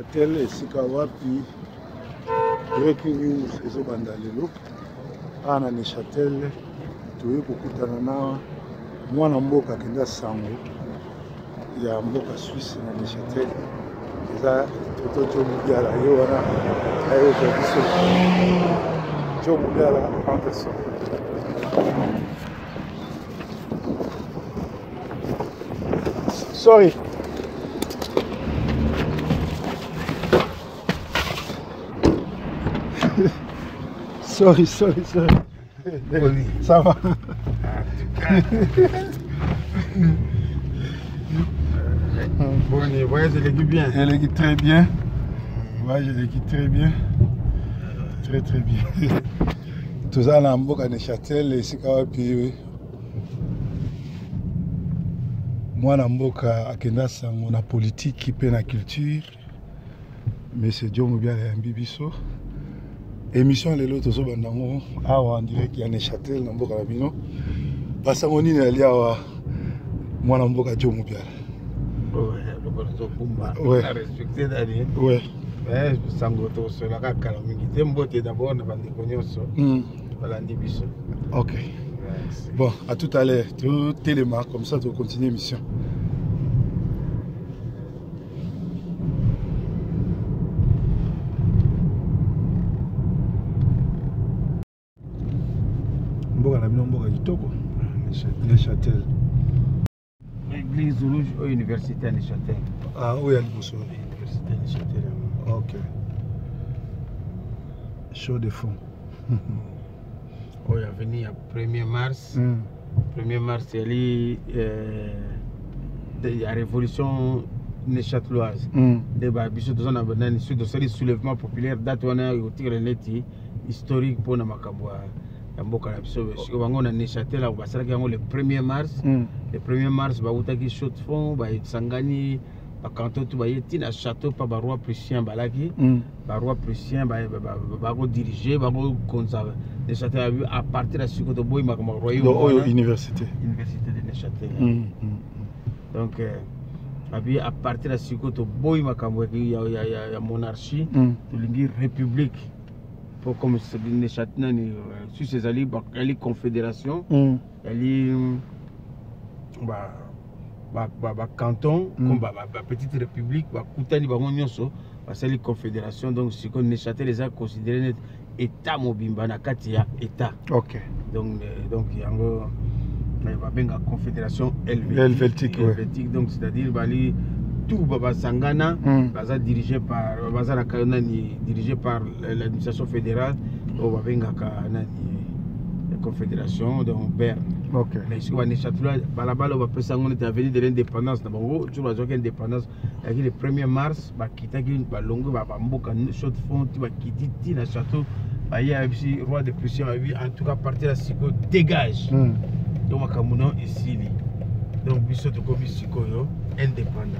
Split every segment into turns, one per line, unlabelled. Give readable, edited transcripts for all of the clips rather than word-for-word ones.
Neuchâtel esika wapi breaking news ezobanda lelo ana Neuchâtel toye kokutana na mwana mboka akenda sango ya mboka Suisse na Neuchâtel eza toto Jomubiala ye wana ayo biso Jomubiala Anderson. Sorry. sorry. Ça va.
Bon, le voyage, elle est bien.
Elle est très bien. Ouais, je l'ai très bien. Très bien. Tout ça, là, en Boka Neuchâtel, et c'est quand même. Moi, en Boka, à sango na politique, qui peine la culture. Mais c'est Dieu m'a bien bibiso. Émission les lots tous bandango. Ah, on dirait qu'il y a Neuchâtel na Boka Labino. Parce qu'on y est allé à moi, en Boka Dieu m'a bien.
Ouais. Respecté d'aller.
Ouais.
Mais sangoto cela kakala mingi tembote d'abord na bandi konyoso. Voilà ndibiso.
OK. Bon, à tout à l'heure. Tout téléma comme ça tu continues l'émission. Mboka na mboka kitoko. Neuchâtel.
L'église rouge ou université à Neuchâtel.
Ah, oui, à Liboso.
Université à Neuchâtel.
OK. Chaud de fond.
Oui, à venir à 1er mars. 1er mars, c'est la révolution neuchâteloise. Débat, biso de zone abandonnée, sur le soulèvement populaire, date on a eu tiré l'été historique pour Namakabwa. Mboka na biso siko bango na Neuchâtel la basalaki yango le 1er mars. Le 1er mars ba utaki chaud de fond ba sangani ba canton tout ba yeti na château pa ba roi prussien balaki ba roi prussien ba go diriger ba go conserver Neuchâtel à partir de siko to boy ma royaume
université
de Neuchâtel. Donc à partir de siko to boy makambo ya monarchie to lingi république comme Neuchâtel sur ses alliés, elle est confédération, elle est canton, comme petite république, Koutani Bangonyoso, c'est la confédération. Donc, ce que Neuchâtel les a considéré État Mobimba, Nakatia, État.
OK.
Donc il y a une confédération
helvétique.
Donc, c'est-à-dire, tout Baba Sangana, dirigé par l'administration fédérale, la confédération de Berne.
OK.
Mais si on est Neuchâtel, là-bas, on va passer à l'avenue de l'indépendance. D'abord, tu vois l'indépendance. Le 1er mars, bah longue, mboka chaud de fond, tu vas quitter le château. Il y a aussi roi de Prusse, en tout cas partir à Siko dégage. Donc Kamuno ici. Donc biso to komi Sikoyo indépendant.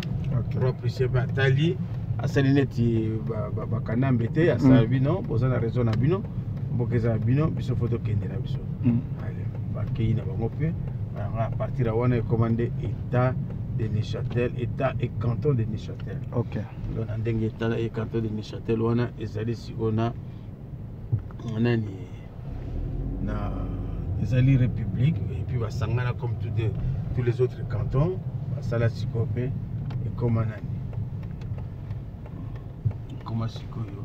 Roi Prussien ba tali asalineti ba kanambete asabino bozana raison na bino mbokeza bino biso photo kende na biso. Allez, ba keina bango pe à partir à wana commandé État de Neuchâtel, État et canton de Neuchâtel.
OK.
Donc ndenge État et canton de Neuchâtel wana ezali sikona nani na ezali république et puis ba sangana comme tous les autres cantons, Sala Sikopé et Komanani. Comme Sikoyo.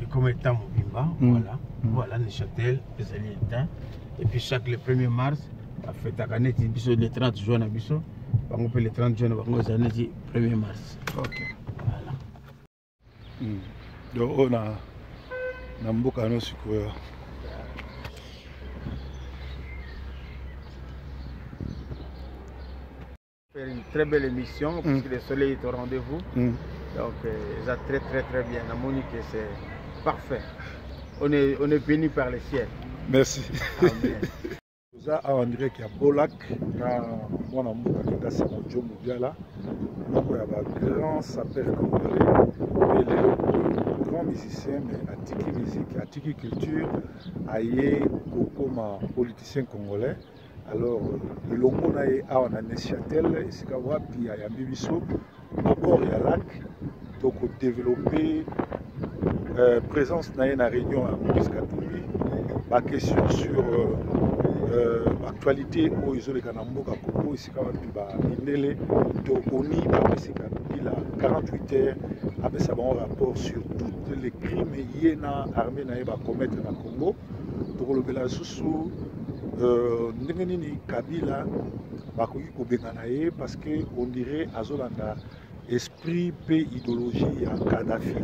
Et comme État Mobimba, voilà. Voilà, Neuchâtel, les États. Et puis chaque le 1er mars, la fête à Canet, le 30 juin, on peut le 30 juin, on va le 1er mars.
OK.
Voilà.
Donc on a Namboka no Sikoyo.
Faire une très belle émission puisque le soleil est au rendez-vous. Donc ça très bien. La Monique c'est parfait. On est béni par le ciel.
Merci.
Amen.
Ça on dirait qu'il y a Bolak na mwana mboka kenda sa Jomubiala. Donc il y a un grand sapeur congolais et le grand musicien mais atiki musique, atiki culture, aye comme politicien congolais. Alors, le longo na awa na Neuchâtel esika wapi ayambi biso à bord et à lac, donc développer présence dans la réunion à Maurice Katumbi, ma question sur l'actualité où ils ont les Kanamboka Congo, ici quand même, Indele, Tokoni, il a 48 heures, avec ça un rapport sur tous les crimes liés à l'armée va commettre dans le Congo. Donc le Belasousou, Ndengenini Kabila, bakoki kobengana ye parce que on dirait azolanda esprit pe idéologie ya Kadhafi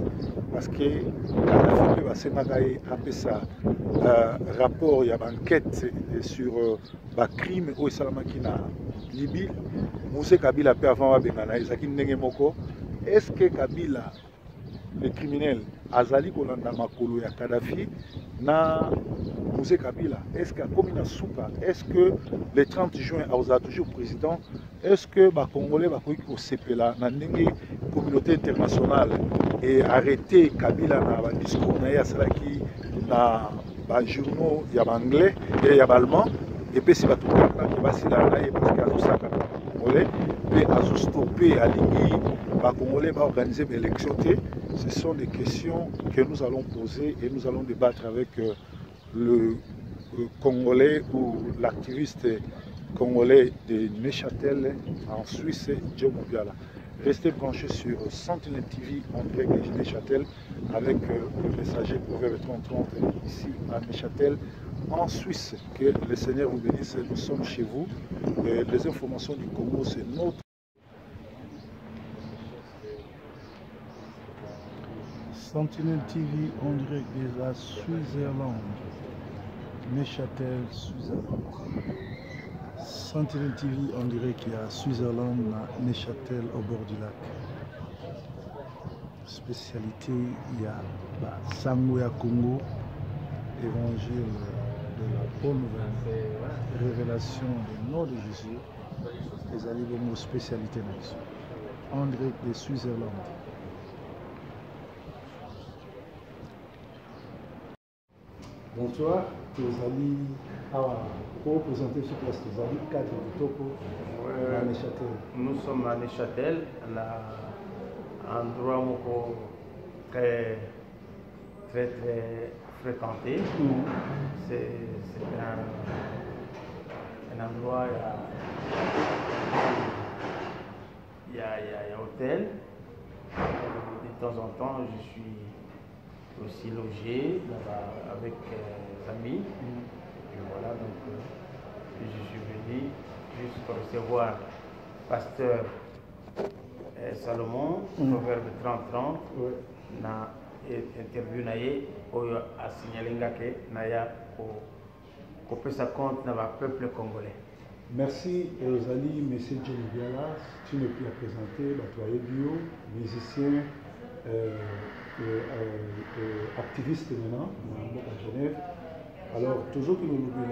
parce que Kadhafi pe basengaka ye apesa rapport ya enquête sur crime oyo esalamaki na Libye. Mose Kabila pe avant babengana ye ezalaki ndenge moko. Est-ce que Kabila le criminel azali kolanda makolo ya Kadhafi na Mose Kabila? Est-ce qu'il y a comme une soupe? Est-ce que le 30 juin, vous avez toujours président? Est-ce que les Congolais vont se la communauté internationale et arrêter Kabila dans le discours dans les journaux anglais et allemand? Et puis si vous avez parce qu'il y a des Congolais, et à stopper à l'Igui, les Congolais vont organiser des élections. Ce sont des questions que nous allons poser et nous allons débattre avec le Congolais ou l'activiste congolais de Neuchâtel en Suisse, Joe Mobiala. Restez branchés sur Sentinelle TV en direct de Neuchâtel avec le messager Proverbe 3030 ici à Neuchâtel en Suisse. Que le Seigneur vous bénisse, nous sommes chez vous. Les informations du Congo, c'est notre. Sentinelle TV en direct de la Suisse-Irlande. Neuchâtel, Suisse-Irlande. Sentinelle TV en direct qui est à Suisse-Irlande, Neuchâtel au bord du lac. Spécialité, il y a Sangoya Congo, évangile de la bonne nouvelle, révélation du nom de Jésus. Les alliés de nos spécialités en direct de Suisse-Irlande. Bonsoir, tes amis pour présenter ce place, tes amis cadre de Topo à Neuchâtel.
Nous sommes à Neuchâtel, un endroit très fréquenté. C'est un endroit, il y a hôtel. De temps en temps, je suis aussi logé avec amis. Et voilà, donc je suis venu juste pour recevoir pasteur Salomon, Proverbe 3030, na interview naye oyo a signalé que naya ko pesa compte na peuple congolais.
Merci Rosalie, M. John Biala, tu ne peux présenter, Batoye Bio, musicien, activiste maintenant, à Genève. Alors, toujours que nous avons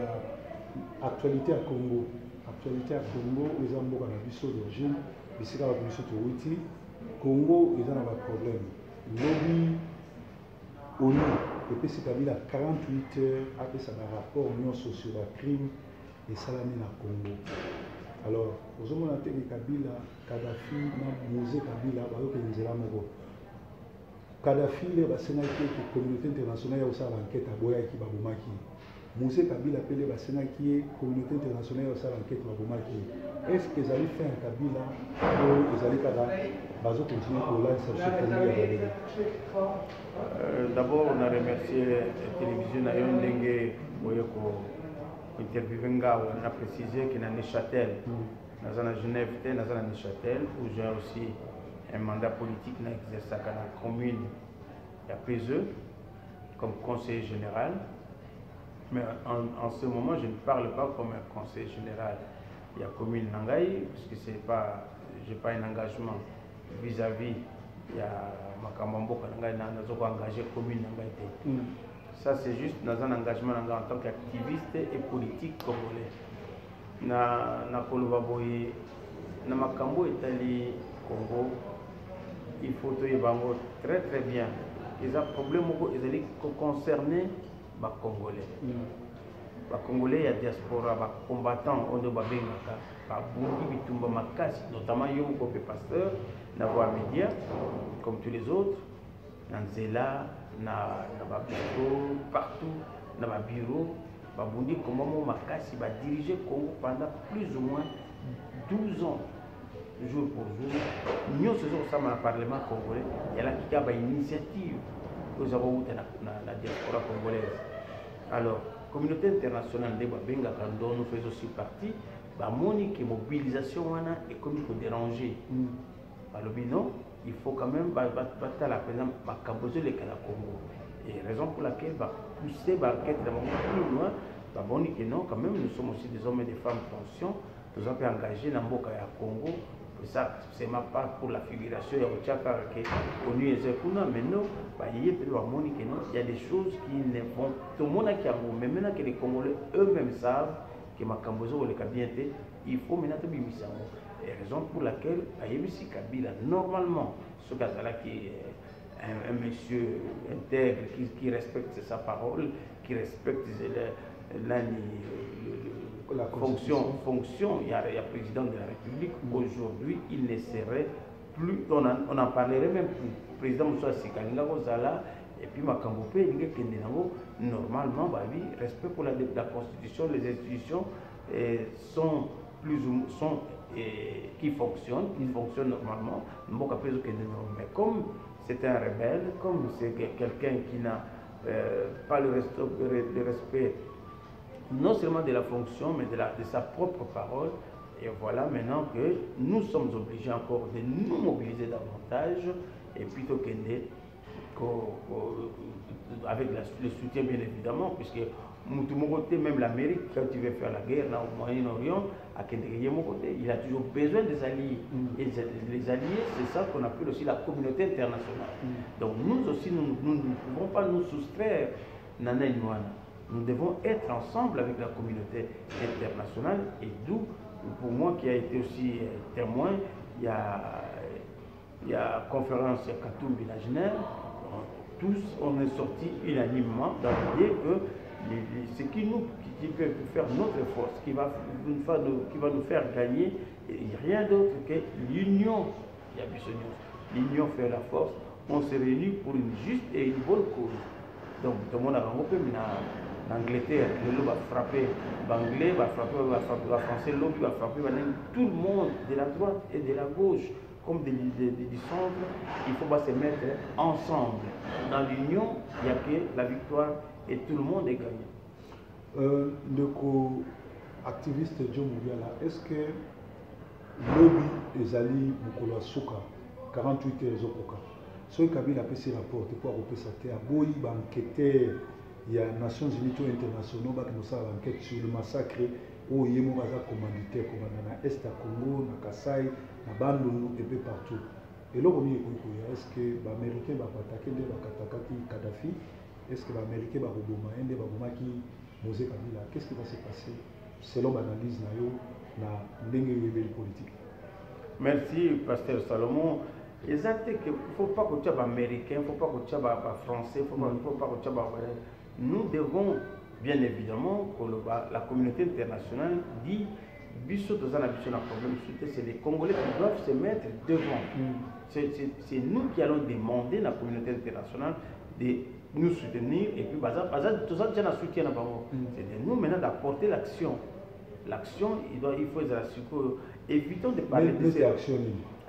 l'actualité à Congo. Actualité à Congo, les Ambo à la Bissau d'origine, ici à la Bissau de Witi. Congo, ils ont un problème. Lobby, ONU, et puis c'est à 48 heures, après ça, un rapport union sur la crime et salami na Congo. Alors, aux hommes de Kabila, Kadhafi, Mosé Kabila, Nzela Moko. Kadhafi, la communauté internationale a aussi l'enquête à Boya qui va Boumaki. Mosé Kabila, la communauté internationale a aussi l'enquête à Boumaki. Est-ce qu'ils allaient faire un Kabila ou ils allaient continuer pour lancer ce
D'abord, on a remercié la télévision Nayondenge Boyoko. Interviewinga, on a précisé qu'il y a Neuchâtel, dans la Genève, dans la Neuchâtel, où j'ai aussi un mandat politique dans la commune, il y a plusieurs, comme conseiller général. Mais en ce moment, je ne parle pas comme un conseiller général. Il y a commune Nangaï, parce que je n'ai pas un engagement vis-à-vis, il y a Makambambo Nangaï, nous avons engagé commune Nangaï. Ça, c'est juste dans un engagement en tant qu'activiste et politique congolais. Na Kolobaboye, na Makambo Italie, Congo, il faut que bango très très bien. Ils ont un problème qui concerné les Congolais. Les Congolais, il y a diaspora, les combattants, on doit bengaka, notamment Yom Kopé Pasteur, voie média, comme tous les autres, dans Zela, dans Bistrot, partout, dans le bureau, Babundi, comment Makassi va diriger le Congo pendant plus ou moins 12 ans, jour pour jour. Nous faisons ça dans le Parlement congolais. Il y a là une initiative que nous avons eue dans la diaspora congolaise. Alors, la communauté internationale de Babenga, dont nous faisons aussi partie, la mobilisation est comme il faut déranger. Alors, non, il faut quand même battre la présence de le Congo. Et raison pour laquelle pousser l'enquête plus loin, non, quand même, nous sommes aussi des hommes et des femmes conscients. Nous avons engagé dans le Congo. Ça, c'est ma part pour la figuration. Il y a connu mais non, il y a des choses qui ne vont. Tout le monde qui a mais maintenant que les Congolais eux-mêmes savent que ma Cambozo le Kabila, il faut maintenant tout bimisa. Et raison pour laquelle Ayebisi Kabila, normalement, ce gars-là qui est un monsieur intègre, qui respecte sa parole, qui respecte la fonction, il y a président de la République. Aujourd'hui, il ne serait plus, on n'en parlerait même plus. Le président Moussa Sikalinga Kozala, et puis Makambopé, normalement, respect pour la Constitution, les institutions sont plus ou sont qui fonctionnent normalement. Mais comme c'est un rebelle, comme c'est quelqu'un qui n'a pas le respect non seulement de la fonction, mais de sa propre parole. Et voilà maintenant que nous sommes obligés encore de nous mobiliser davantage, et plutôt avec le soutien bien évidemment, puisque de mon côté, même l'Amérique, quand tu veux faire la guerre au Moyen-Orient, il a toujours besoin des alliés. Et les alliés, c'est ça qu'on appelle aussi la communauté internationale. Donc nous aussi, nous ne pouvons pas nous soustraire Nana et Noana. Nous devons être ensemble avec la communauté internationale, et d'où, pour moi qui a été aussi témoin, il y a conférence à Katoumbi la Genève, tous on est sortis unanimement dans l'idée que ce qui peut faire notre force, qui va nous faire gagner, rien d'autre que l'union. L'union fait la force, on se réunit pour une juste et une bonne cause. Donc tout le monde a rencontré l'Angleterre, le va frapper l'anglais, va frapper le français, l'autre va frapper tout le monde, de la droite et de la gauche, comme du centre. Il faut se mettre ensemble. Dans l'union, il n'y a que la victoire et tout le monde est gagnant.
Le co-activiste Joe Moubiala, est-ce que lobby ezali mukolo suka 48 heures ezokoka soki Kabila apesi rapport pour apesa te aboyi baenquêteur ya Nations Unies to internationaux bakosala enquête sur le massacre oyo ye moko aza commanditaire komanda na est ya Congo, na Kasai, na Bandundu et peu partout. eloko nini ekokoya est-ce que baaméricain bakataki nde bakatakaki Kadhafi? Est-ce que les Américains vont bombarder nde babomaki Moïse Kabila? Qu'est-ce qui va se passer selon l'analyse na ndenge yebeli politique?
Merci Pasteur Salomon. Exact, il ne faut pas que tu sois américain, il ne faut pas que tu sois français, il ne faut pas que tu sois. Nous devons, bien évidemment, que la communauté internationale dit Bissot dans un problème, c'est les Congolais qui doivent se mettre devant. C'est nous qui allons demander à la communauté internationale de nous soutenir, et puis tout ça déjà un soutien. C'est de nous maintenant d'apporter l'action. L'action, il faut évitons de parler de ces actions.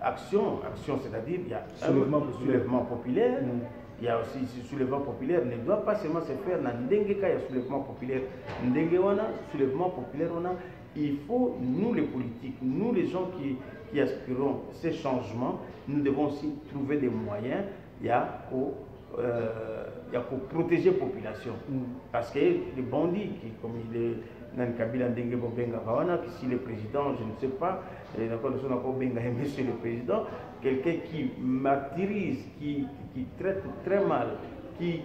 Action, c'est-à-dire il y a un soulèvement populaire. Il y a aussi ce soulèvement populaire ne doit pas seulement se faire dans Ndenge Kaya soulèvement populaire. Ndenge wana soulèvement populaire il faut nous les politiques, nous les gens qui aspirons ces changements, nous devons aussi trouver des moyens. Il y a pour protéger la population. Parce que les bandits, comme il est dans Kabila Ndenge Bobenga Vawana, si le président, je ne sais pas, monsieur le président, quelqu'un qui martyrise, qui traite très mal, qui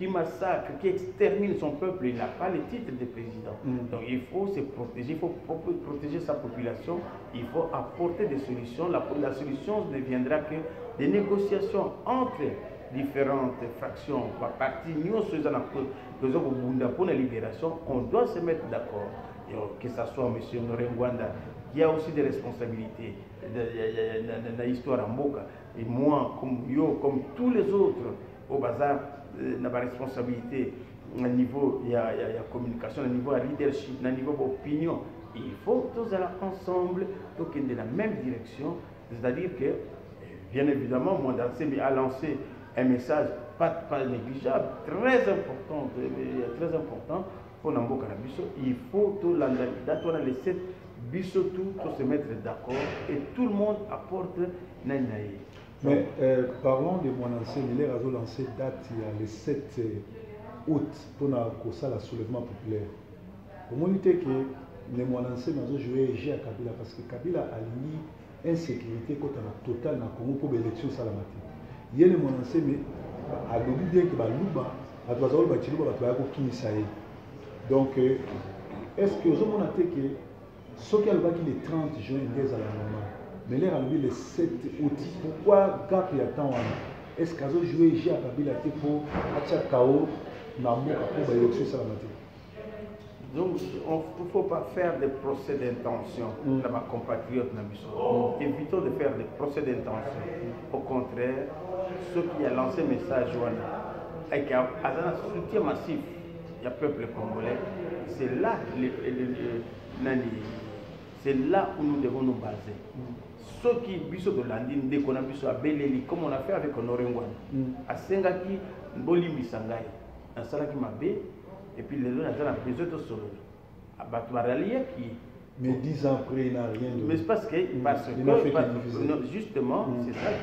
massacre, qui extermine son peuple, il n'a pas le titre de président. Donc il faut se protéger, il faut protéger sa population, il faut apporter des solutions. La solution ne viendra que des négociations entre différentes fractions, partis, nous pour la libération, on doit se mettre d'accord. Que ce soit M. Norengwanda il y a aussi des responsabilités dans l'histoire en Mboka. Et moi, comme yo, comme tous les autres, au bazar, n'a pas responsabilité au niveau de la communication, au niveau de la leadership, au niveau de l'opinion. Il faut tous aller ensemble, tous dans la même direction. C'est-à-dire que, bien évidemment, mon Dansemi a lancé un message pas négligeable, très important pour Namboka Nabiso. Il faut tout laisser Biso tout se mettre d'accord et tout le monde apporte Nanaï.
Mais parlons de mon ancien, il a lancé date il y a le 7 août pour la soulèvement populaire. Comment on dit que les mon ancien a joué à Kabila parce que Kabila a lié insécurité quand on a total dans le Congo pour l'élection salamati. Il y a les mon ancien mais à l'objet bien que Balouba a droit à Bachilouba va faire Kimisaï. Donc est-ce que vous avez que ce qui a le 30 juin à la normale, mais là le 7 août, pourquoi gap il y a tant? Est-ce qu'ils ont joué à Kabila pour Atchakao dans l'élection salamati?
Donc, il ne faut pas faire des procès d'intention dans ma compatriote. Évitons de faire des procès d'intention. Au contraire, ce qui a lancé le message, avec un soutien massif, il y a peuple congolais, c'est là, où nous devons nous baser. Ceux qui biso de landine, dès qu'on a biso à Beleli, comme on a fait avec Honoré Ngwana, à Sengaki, Mboli Misangai, à Salaki Mabé, et puis les gens ont besoin de solo.
Mais 10 ans après, il n'a rien de.
Mais c'est parce que, justement,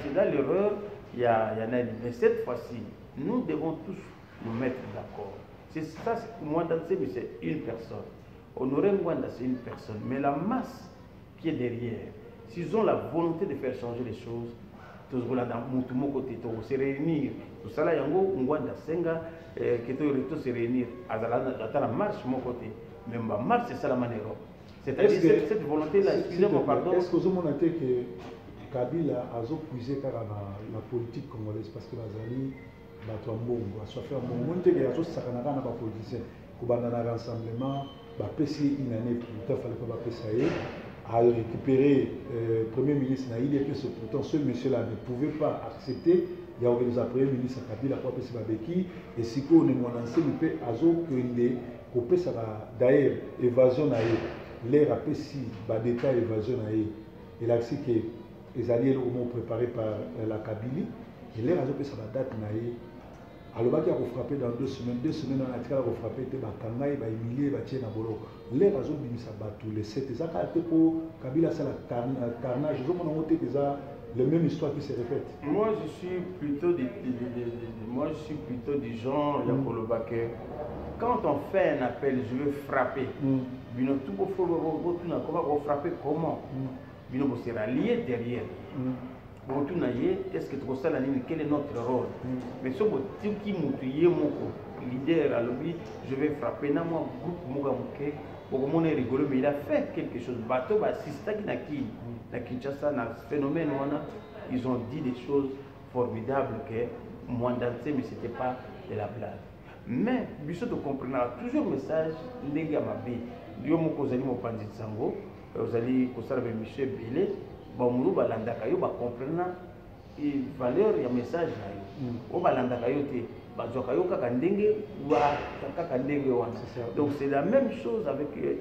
c'est là l'erreur, il y a mais cette fois-ci, nous devons tous nous mettre d'accord. C'est ça, moi, c'est une personne. Honoré Ngwanda, c'est une personne. Mais la masse qui est derrière, s'ils ont la volonté de faire changer les choses, tous se réunir. Tout ça, Yango, Ngwanda, Senga, qui se réunir. À la marche, mon côté. Même la marche, c'est ça la manière. C'est-à-dire cette volonté-là, excusez-moi, pardon.
Est-ce que vous avez noté que Kabila a puisé la politique congolaise parce que Bazali, Batouambongo, a fait un moment où il y a des politiciens qui ont un rassemblement, une année plus tard, il fallait pas ça à récupérer le Premier ministre Naïl et que pourtant ce monsieur-là ne pouvait pas accepter. Il y a organisé le Premier ministre Kabila pour appeler Babeki et si on est lancé, il peut avoir d'ailleurs évasion l'air après si détail évasion et là c'est que les alliés ont préparé par la Kabylie et l'air a ça la date alors il a frappé dans 2 semaines on a frappé il va humilier va tirer na bolo l'air a ça tous les 7 ça pour Kabila ça la carnage ils ont monté déjà la même histoire qui se répète.
Moi je suis plutôt du genre quand on fait un appel, je veux frapper. Frapper comment? On se rallier derrière. Est-ce que tu as quel est notre rôle? Mais ce qui leader, je vais frapper. Groupe rigolo, mais il a fait quelque chose. Bateau, c'est na Kinshasa, dans ce phénomène, ils ont dit des choses formidables que moi danser, mais ce n'était pas de la blague. Mais, biso de comprendre toujours le message, ndenge ya mabe. Yo moko ozali mopanzi sango, ozali kosala be monsieur Belé, ba mulu balandaka yo ba comprendre et valeur ya message na yo. O balandaka yo te, ba zoka yo kaka ndenge wa kaka ndenge wana. Donc c'est la même chose avec les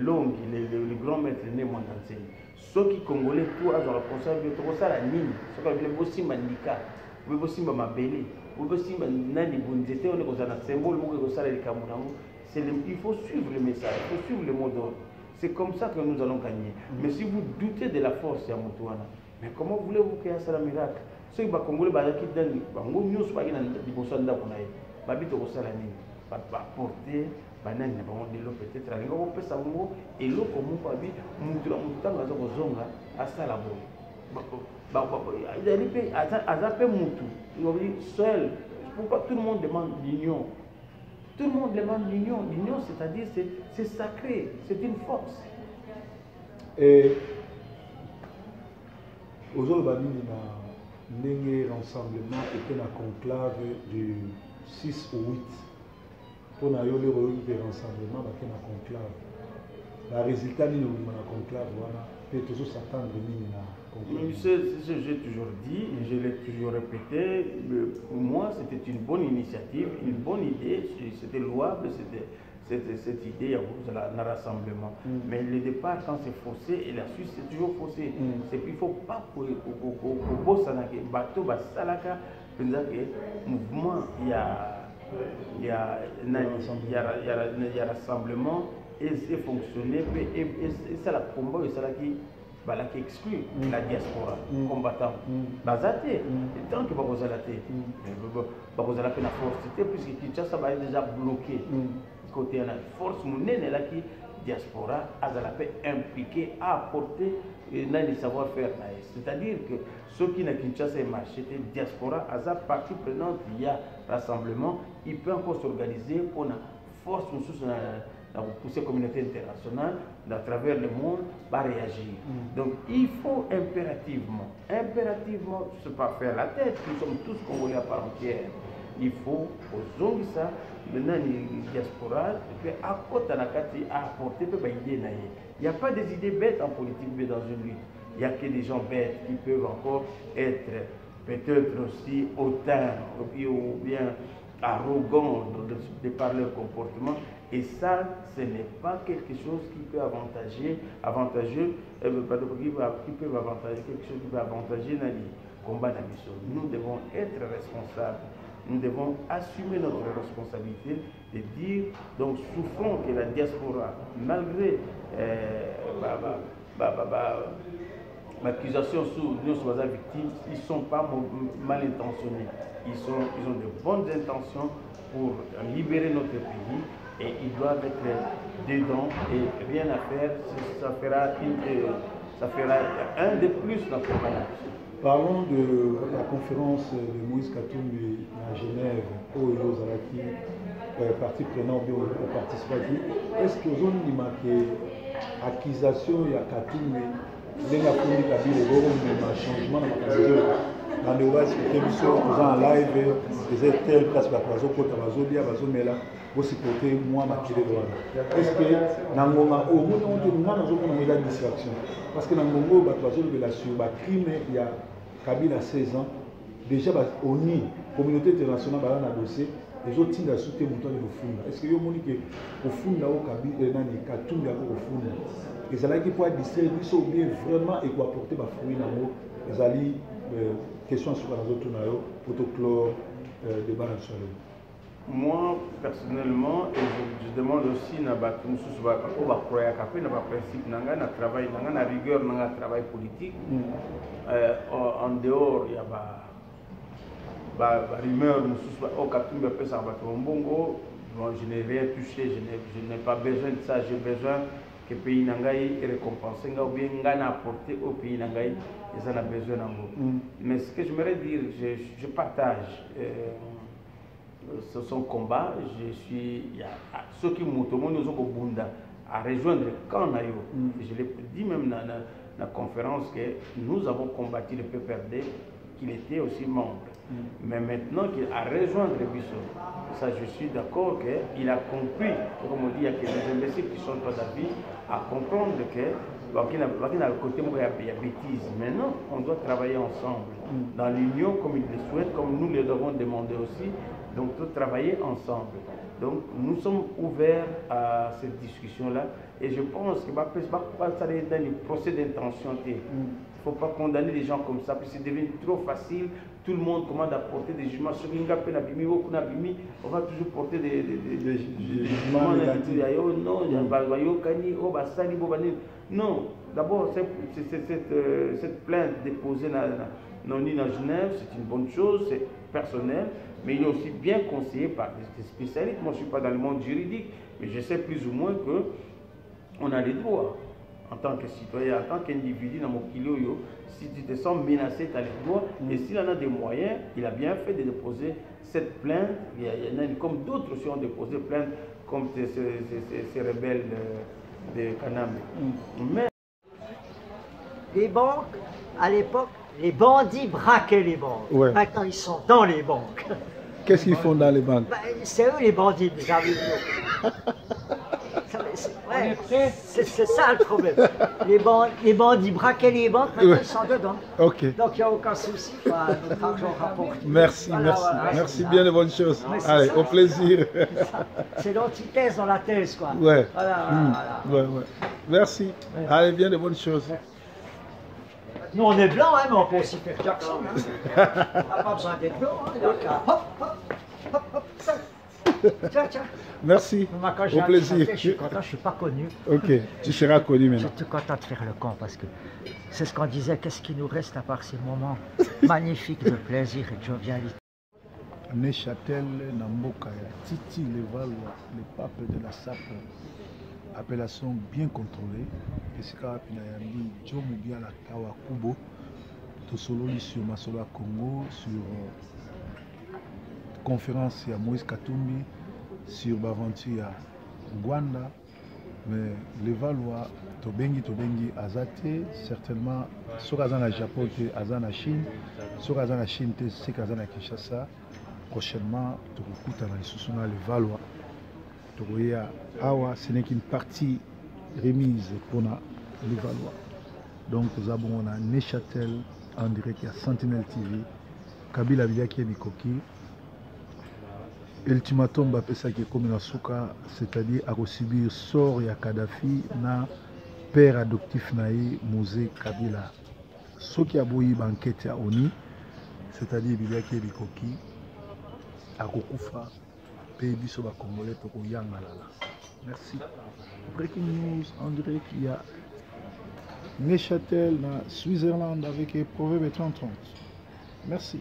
longues, les grands maîtres nés mondansé. Ceux qui congolais tout à leur responsable, tout ça la nini, ce qu'on appelle aussi mandika, ou aussi mabélé. Il faut suivre le message, il faut suivre le mot d'ordre. C'est comme ça que nous allons gagner. Mais si vous doutez de la force, mais comment voulez-vous qu'il y ait un miracle? Ceux qui sont congolais, ils sont porter peut-être et l'eau seul. Pourquoi tout le monde demande l'union? Tout le monde demande l'union. L'union, c'est-à-dire, c'est sacré, c'est une force.
Et aujourd'hui, le rassemblement était un conclave du 6 au 8. Pour le rassemblement, il y a un conclave. le résultat ni le conclave voilà peut-être s'attendre ni na
j'ai toujours dit et je l'ai toujours répété, pour moi c'était une bonne initiative, une bonne idée, c'était louable, c'était cette idée à rassemblement. Mais le départ quand c'est faussé et la suite c'est toujours faussé. C'est qu'il ne faut pas pour bateau basalaka mouvement il y a rassemblement et c'est fonctionné et c'est la combat et c'est là qui exclut la diaspora combattant. Bazate, tant que Babozalate, Babozalate na force, puisque Kinshasa va déjà bloqué. Côté la force monnaie là qui diaspora a la paix impliqué à apporter les savoir-faire. C'est-à-dire que ceux qui n'ont Kinshasa et marché, diaspora a sa partie prenante, il y a rassemblement, il peut encore s'organiser pour une force pour ces communautés internationales, à travers le monde, va réagir. Donc il faut impérativement, se pas faire la tête, nous sommes tous Congolais à part entière. Il faut aux ça, maintenant les diaspora, et puis à côté à apporter des idées. Il n'y a pas des idées bêtes en politique, mais dans une lutte. Il n'y a que des gens bêtes qui peuvent encore être peut-être aussi hautains ou bien arrogants de par leur comportement. Et ça, ce n'est pas quelque chose qui peut avantager dans les combats d'ambition. Nous devons être responsables. Nous devons assumer notre responsabilité de dire, donc souffrons que la diaspora, malgré l'accusation sur nous sommes victimes, ils ne sont pas mal intentionnés. Ils ont de bonnes intentions pour libérer notre pays. Et ils doivent être dedans et rien à faire, ça fera un de plus dans notre voyage.
Parlons de la conférence de Moïse Katumbi à Genève, où il y a partie prenante ou participative. Est-ce que vous avez marqué l'accusation de Katumbi, il y a un changement dans la casation? Dans le reste, ils sont en live, ils étaient telle place pour la place, aussi côté moi maquillé de est-ce que nangonga au moins on a besoin de distraction parce que nangongo de la sur crime il y a Kabila 16 ans déjà on y communauté internationale dans un dossier les autres tinda soutenir montant de funda est-ce que yo moni que au funda au Kabila nani Katumbi au funda et ça là qui peut distraire biso bien vraiment et quoi apporter ba fruit nango les ali question sur la zone tunayo protocole de balance.
Moi, personnellement, et je demande aussi à travail, à rigueur, à travail politique. En dehors, il y a des rumeurs, je n'ai rien touché, je n'ai pas besoin de ça, j'ai besoin que le pays est récompensé, ou bien apporté au pays ils en ont besoin. Mais ce que je voudrais dire, je partage. Son combat, il y a ceux qui m'ont à rejoindre le camp Nayo. Je l'ai dit même dans la conférence que nous avons combattu le PPRD, qu'il était aussi membre. Mais maintenant qu'il a rejoint le Bissau, ça je suis d'accord qu'il a compris, comme on dit, il y a des imbéciles qui sont pas d'avis, à comprendre que il y a le côté il y a bêtise. Maintenant, on doit travailler ensemble, dans l'union comme il le souhaite, comme nous le devons demander aussi. Donc, tout travailler ensemble. Donc, nous sommes ouverts à cette discussion-là. Et je pense que ça dans les procès d'intention. Il ne faut pas condamner les gens comme ça, parce que c'est devenu trop facile. Tout le monde commande à porter des jugements. On va toujours porter des jugements négatifs. Non, d'abord, cette plainte déposée dans Genève, c'est une bonne chose, c'est personnel. Mais il est aussi bien conseillé par des spécialistes. Moi, je ne suis pas dans le monde juridique, mais je sais plus ou moins qu'on a les droits en tant que citoyen, en tant qu'individu dans mon kilo. Si tu te sens menacé, tu as les droits. Et s'il en a des moyens, il a bien fait de déposer cette plainte. Il y en a comme d'autres aussi ont déposé plainte, comme ces rebelles de Kanam. Mais
les banques, à l'époque, les bandits braquaient les banques.
Ouais.
Maintenant, ils sont dans les banques.
Qu'est-ce qu'ils font dans les banques?
C'est eux les bandits, vous avez vu. c'est ça le problème. Les bandits braquaient les banques, maintenant ils sont dedans.
Ok.
Donc il n'y a aucun souci, quoi. Notre argent rapporte.
Merci,
Voilà,
merci.
voilà,
Merci
c'est
bien
ça.
de bonnes choses.
Ouais, c'est
Allez,
ça.
au plaisir.
C'est l'antithèse dans la thèse, quoi.
Ouais.
Voilà,
Ouais, ouais. Merci.
Ouais.
Allez, bien de bonnes choses.
Nous on est blancs, hein, mais on peut aussi faire Jackson. Hein. On n'a pas besoin d'être blanc. Hein, donc, hop, hop, hop, hop. Tiens, tiens.
Merci.
Moi, quand j'ai
Au
un
plaisir.
chanté, je suis content, je ne suis pas connu.
Ok, tu seras connu
Je
maintenant.
suis tout content de faire le con parce que c'est ce qu'on disait, qu'est-ce qui nous reste à part ces moments magnifiques de plaisir et de jovialité.
Neuchâtel Namboka ya Titi Levalwa, le pape de la SAP, appellation bien contrôlée. Et c'est quand Yambi Djomu Biala Kawa Kubo, Tosololi sur Masola Congo, sur conférence à Moïse Katumbi, sur Baventure à Rwanda. Mais Levalwa, Tobengi Azate, certainement, sur Azana Japon, Azana Chine, sur Azana Chine, c'est Azana Kinshasa. Prochainement, tu écoutes dans les sous-sons les Valois. Tu vois, ce n'est qu'une partie remise pour les Valois. Donc, nous avons Neuchâtel en direct à Sentinel TV, Kabila Biaki et Mikoki. Ultimatum Bapesa qui est comme dans Souka, c'est-à-dire à subir sort et à Kadhafi, na père adoptif naï, Mosé Kabila. Ce qui a bouilli banquette à Oni, c'est-à-dire Biaki et Mikoki. Akokufa pays biso ba congolais to koyanga lala. Merci. Breaking news en direct, il y a Neuchâtel na Switzerland avec Proverbe 3030. Merci.